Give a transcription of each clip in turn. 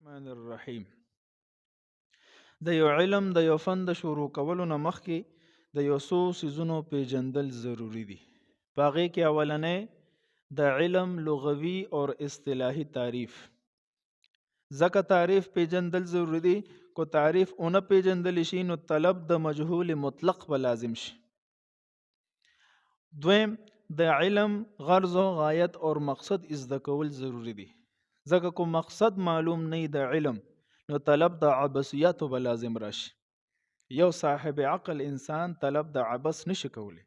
الرحمن الرحیم. د یو علم د یو فن د شروع کولو نه مخکې د یو څو څیزونو پیژندل ضروری دي. په هغې کې اولنی د علم لغوي او اصطلاحي تعریف. ځکه تعریف پیژندل ضروری دي، کو تعریف اونه پیژندل شي نو طلب د مجهول مطلق به لازم شي. دویم د علم غرض او غایت او مقصد زده کول ضروری دي. ځکه کو مقصد معلوم نه د علم نو طلب د عبثیاتو به لازم راشي. یو صاحب عقل انسان طلب د عبث نشي کولی.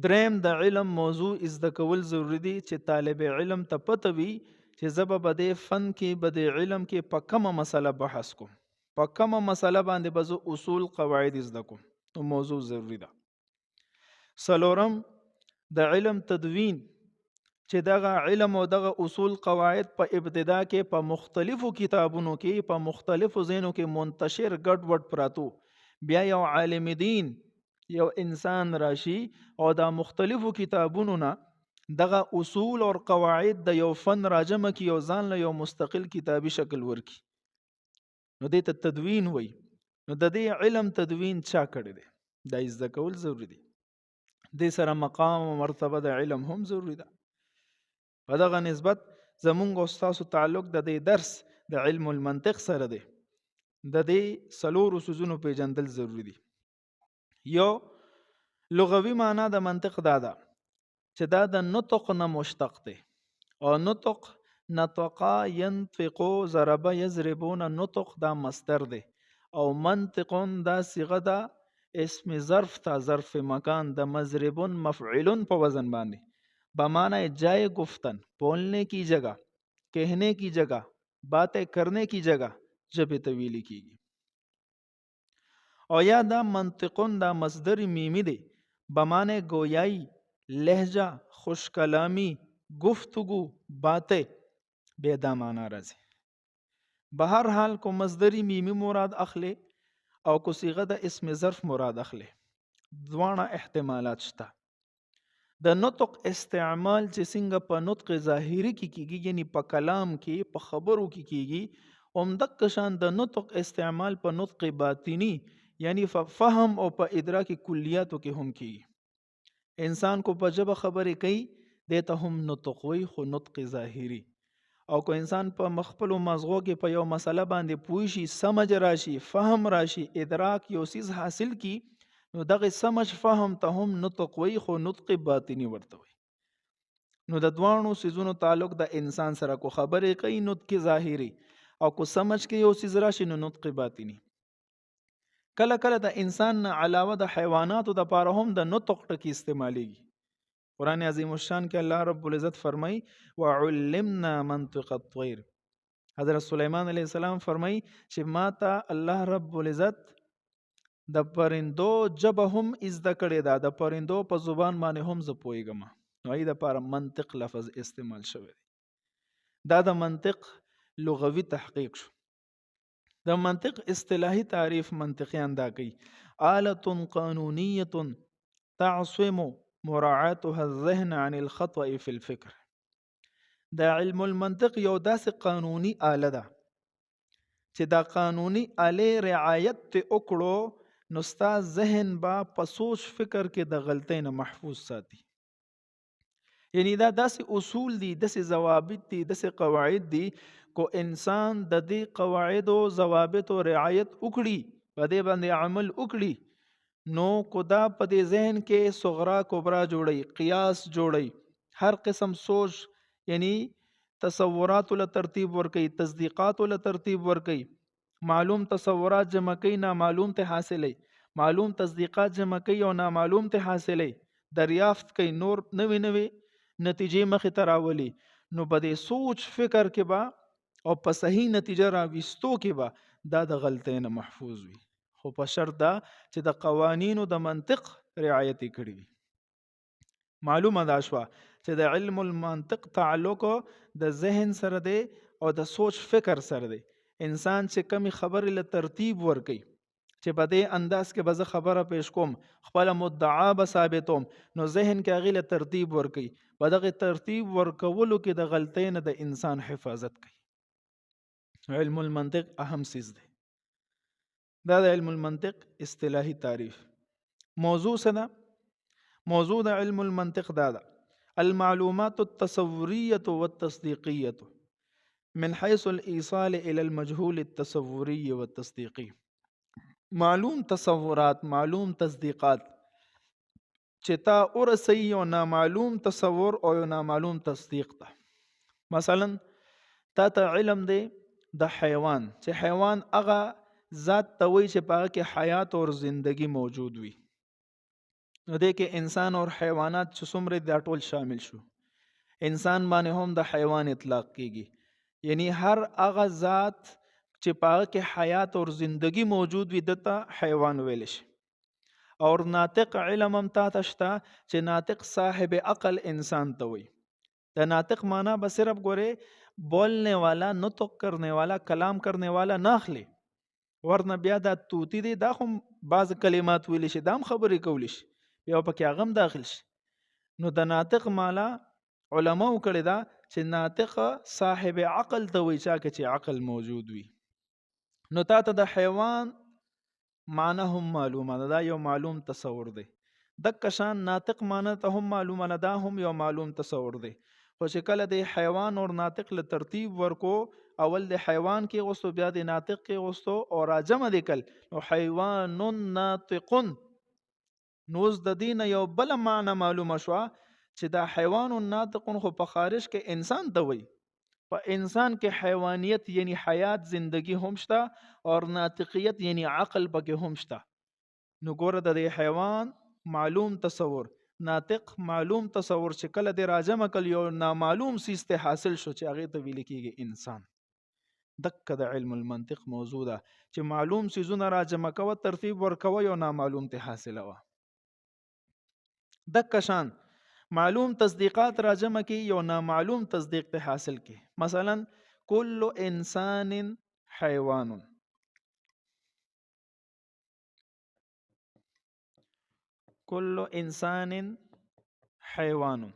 دریم د علم موضوع زده کول ضروری دي چې طالب علم ته پته وي چې زه به په دې فن کې په دې علم کې په کومه مسله بحث کوم، په کومه مسله باندې به زه اصول قواعد زده کوم. نو موضوع ضروری ده. څلورم د علم تدوین چې دغه علم او دغه اصول قواعد په ابتدا کې په مختلفو کتابونو کې په مختلفو ځینو کې منتشر ګډ وډ پراتو، بیا یو عالم دین یو انسان راشي او دا مختلفو کتابونو نه دغه اصول او قواعد د یو فن راجمه کې یو ځان له یو مستقل کتابي شکل ورکی، نو دې ته تدوین وای. نو د دې علم تدوین چا کړی دی؟ دا زده کول ضروری دی. دې سره مقام او مرتبه د علم هم ضروری ده. په دغه نسبت زمونږ او ستاسو تعلق د دې درس د علم المنطق سره دی. د دې څلورو څیزونو پیژندل ضروری دي. یو لغوي معنا د منطق دا ده چې دا د نطق نه مشتق دی، او نطق نطقا ينطقو ضرب يضربون نطق دا مصدر دی، او منطقون دا صيغه ده اسم ظرف تا ظرف مکان د مضربون مفعلون په وزن باندې بمانا جائے گفتن، بولنے کی جگہ، کہنے کی جگہ، باتیں کرنے کی جگہ جب طویلی کیږي. او یا دا منطقون دا مصدر میمی دی بمانے گویائی، لہجہ، خوش کلامی، گفتگو، باتیں بے دا مانا راځي. بهر حال کو مصدری میمی مراد اخلي او کو صيغه د اسم ظرف مراد اخلي، دواړه احتمالات شته. د نطق استعمال چې څنګه په نطق ظاهری کې کیږي، یعنی په کلام کې په خبرو کې کیږي، همدغه شان د نطق استعمال په نطق باطنی یعنی په فهم او په ادراک کلیاتو کې هم کیږي. انسان کو په ژبه خبرې کوي دته هم نطق وي، خو نطق ظاهری. او کو انسان په مخفل او مزغو کې په یو مسله باندې پوه شي، سمجھ راشي، فهم راشي، ادراک یو سیز حاصل کی، نو دغه سمجھ فهم ته هم نطق وي، خو نطق باطنی ورته وي. نو د دوانو سیزونو تعلق د انسان سره کو خبرې کوي نطق ظاهری، او کو سمجھ کې یو سیز راشي نو نطق باطنی. کله کله د انسان نه علاوه د حیواناتو د پاره هم د نطق ټکی استعمالیږي. قرآن عظیم الشان کې الله رب العزت فرمای وعلمنا منطق الطير. حضرت سلیمان علیہ السلام فرمای چې ماته الله رب العزت د پرندو جبه هم زده کړې ده، د پرندو په زبان باندې هم زه پوهیږم. نو ای د پاره منطق لفظ استعمال شوی دی. دا د منطق لغوي تحقیق شو. د منطق اصطلاحي تعریف منطقیان دا کوي آلة قانونیة تعصم مراعاتها الذهن عن الخطأ في الفکر. دا علم المنطق یو داسې قانوني آله ده چې دا قانوني آله رعایت ته وکړو نو ستا ذهن با په سوچ فکر کې د غلطۍ نه محفوظ ساتي. یعنی دا داسې اصول دي، داسې ضوابط دي، داسې قواعد دي، کو انسان د دې قواعد او ضوابط او رعایت وکړي، په دې باندې عمل وکړي، نو کو دا په دې ذهن کې صغرا کبرا جوړي، قیاس جوړي، هر قسم سوچ یعنی تصورات له ترتیب ورکي، تصدیقات له ترتیب ورکي، معلوم تصورات جمع کوي نامعلوم ته حاصلې، معلوم تصدیقات جمع کوي او نامعلوم ته حاصلې، دریافت کوي، نور نوې نوې نتیجې مخې ته راولي. نو په دې سوچ فکر کې به او په صحیح نتیجه راوستو کې به دا د غلطۍ نه محفوظ وي، خو په شرط دا چې د قوانینو د منطق رعایت کړي وي. معلومه دا شوه چې د علم المنطق تعلق د ذهن سره دی او د سوچ فکر سره دی. انسان چې کمی خبرې له ترتیب ورکي چې په دې انداز کې به زه خبره پیش کوم، خپله مدعا به ثابتوم، نو ذهن کې هغې له ترتیب ورکوي. په دغې ترتیب ورکولو کې د غلطۍ نه د انسان حفاظت کوي. علم المنطق اهم سیز دی. دا د علم المنطق اصطلاحي تعریف. موضوع څه ده؟ موضوع د علم المنطق دا ده: المعلومات التصورية والتصديقية من حيث الإيصال إلى المجهول التصوري والتصديقي. معلوم تصورات، معلوم تصدیقات چې تا ورسی یو نامعلوم تصور او یو نامعلوم تصدیق ته. مثلا تا ته علم دی د حیوان، چې حیوان هغه ذات ته وایي چې په هغه کې حیات او زندگی موجود وي. نو دې کې انسان او حیوانات چې څومره دا ټول شامل شو. انسان باندې هم د حیوان اطلاق کیږي، یعنی هر هغه ذات چې په هغه کې حیات او زندگی موجود وي دته حیوان ویل شي. اور ناطق علم هم تا ته شته چې ناطق صاحب عقل انسان ته وایي. د ناطق معنی به صرف ګوره بولنے والا، نطق کرنے والا، کلام کرنے والا نه اخلي. ورنه بیا دا توتی دی، دا خو بعض کلمات ویلی شي، دا هم خبرې کولی شي، بیا پکې هغه هم داخل شي. نو د ناطق معنی علماو کړی دا چې ناطق صاحب عقل ته وایي، چا کې چې عقل موجود وي. نو تا ته د حیوان معنی هم معلومه ده، دا یو معلوم تصور دی. دک شان ناطق معنی ته هم معلومه ده، دا هم یو معلوم تصور دی. خو چې کله د حیوان او ناطق له ترتیب ورکو، اول د حیوان کې غوستو، بیا د ناطق کې غوستو، او راجمه دی کل نو حیوان ناطقن. نو اوس د دین یو بل معنی معلومه شوه چې دا حیوان ناطقن خو په خارج کې انسان ته وایي. په انسان کې حیوانیت یعنی حیات زندگی هم شته، او ناطقیت یعنی عقل پکې هم شته. نو ګوره د حیوان معلوم تصور، ناطق معلوم تصور چې کله د راجمه کل یو نامعلوم سیز ته حاصل شو چې هغه ته ویل کېږي انسان. دک د علم المنطق موضوع ده چې معلوم سیزونه راجمه کوه، ترتیب ورکوه، یو نامعلوم ته حاصلوه. دک شان معلوم تصدیقات راجمه کی، یو نامعلوم تصدیق ته حاصل کی. مثلا کل انسان حیوان، کل انسان حیوان.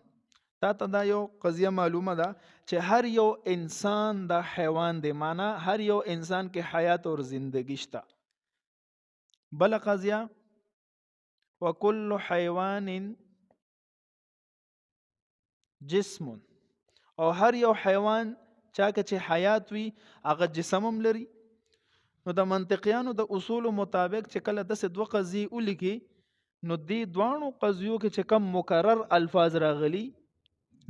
تا ته دا یو قضیه معلومه ده چې هر یو انسان دا حیوان دی، معنی هر یو انسان کې حیات اور زندگی شته. بل قضیه وکل حیوان جسم، او هر یو حیوان چا که چې حیات وي هغه جسم هم لري. نو د منطقیانو د اصول مطابق چې کله داسې دوه قضیې ولیکي، نو دې دوانو قضیو کې چې کم مکرر الفاظ راغلي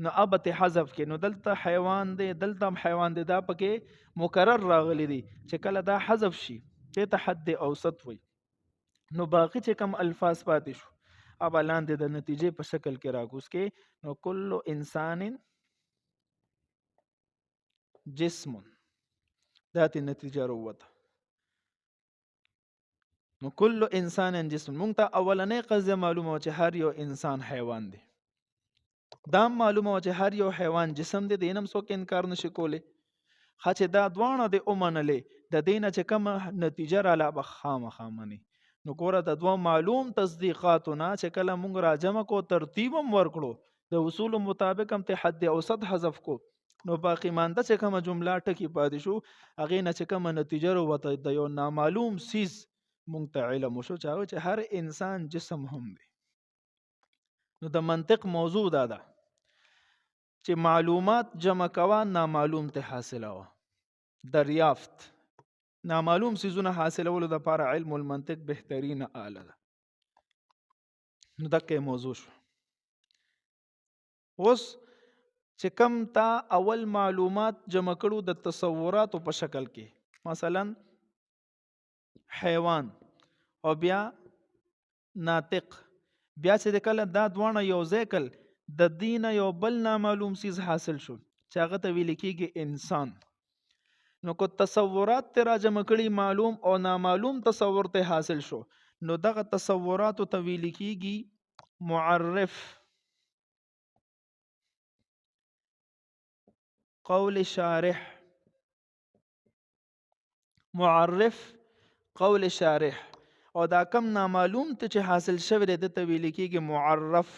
نو ابت حذف کې. نو دلته حیوان دی، دلته حیوان دی، دا پکې مکرر راغلي دي. چې کله دا حذف شي دې ته حد اوسط وي. نو باقی چې کم الفاظ پاتې شو اب لاندې د نتیجې په شکل کې راکوس کې. نو کل انسان جسم، دا تی نتیجه روته. نو کل انسان جسم، مونږ ته اولنې قضیه معلومه چې هر یو انسان حیوان دی. دا معلومه چې هر یو حیوان جسم دی، دینم څوک انکار نشي کولی. خاصه دا دوانه د اومنلې د دینه چې کوم نتیجه را لا بخامه منی. نو ګوره د دوه معلوم تصدیقاتونه چې کله مونږ راجمه کو، ترتیبم ورکړو، د اصول مطابق هم ته حد اوسط حذف کو، نو باقی مانده چې کومه جمله ټکی پاتې شو هغه نه چې کومه نتیجه وروته د یو نامعلوم سیز مونږ ته علم وشو چې هر انسان جسم هم دی. نو د منطق موضوع دا ده چې معلومات جمع کوا، نامعلوم ته حاصلوه. دریافت نامعلوم سیزونه حاصلولو د لپاره علم المنطق بهترینه آله ده. نو دغه موضوع شو. اوس چې کم تا اول معلومات جمع کړو د تصوراتو په شکل کې، مثلا حیوان او بیا ناطق، بیا چې کله دا دوانه یو ځای کل د دین یو بل نامعلوم سیز حاصل شو چې هغه ته ویل کېږي انسان. نو کو تصورات ته را جمع کړي، معلوم او نامعلوم تصور ته حاصل شو، نو دغه تصورات ته ویل کېږي معرف، قول شارح، معرف قول شارح. او دا کم نامعلوم ته چې حاصل شوی دی ته ویل کېږي معرف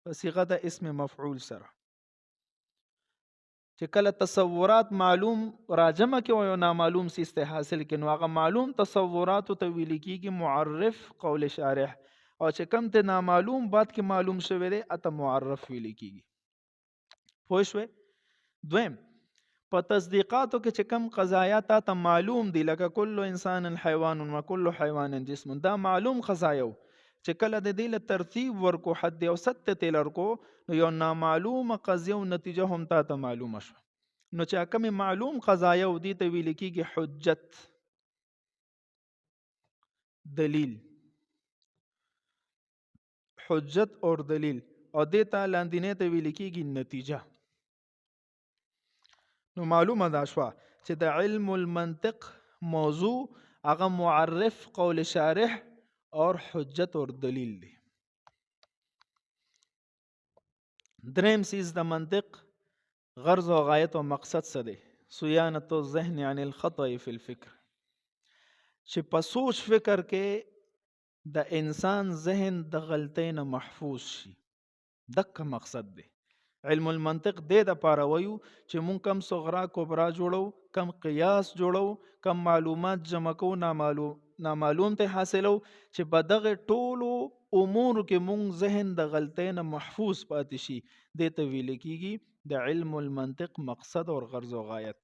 په صيغه د اسم مفعول سره. چې کله تصورات معلوم راجمه کې او یو نامعلوم سیز ته حاصل کې، نو هغه معلوم تصوراتو ته ویل کېږي معرف قول شارح، او چې کم ته نامعلوم بعد کې معلوم شوی دی اته معرف ویل کېږي. پوه شوې؟ دویم، په تصدیقاتو کې چې کم قضایا تا ته معلوم دي، لکه کل انسان حیوان و کل حیوان جسم، دا معلوم قضایو چې کله د دې له ترتیب ورکو حد اوسط ته تل ورکو، نو یو نامعلومه قضیه او نتیجه هم تا ته معلومه شو. نو چې کوم معلوم قضایو دي ته ویل کېږي حجت، دلیل، حجت اور دلیل، او دې ته لاندینې ته ویل کېږي نتیجه. نو معلومه دا شوه چې د علم المنطق موضوع هغه معرف قول شارح اور حجت اور دلیل دی. دریم سیز د منطق غرض و غایت و مقصد څه دی؟ صیانت الذهن عن الخطأ فی الفکر، چې په سوچ فکر کې د انسان ذهن د غلطۍ نه محفوظ شي، دک مقصد دی. علم المنطق دې د پاره وایو چې مونږ کم صغرا کبرا جوړو، کم قیاس جوړو، کم معلومات جمع کو، نامعلوم ته حاصلو، چې په دغه ټولو امور کې مونږ ذهن د غلطۍ نه محفوظ پاتې شي. دې ته ویل کېږي د علم المنطق مقصد او غرض او غایت.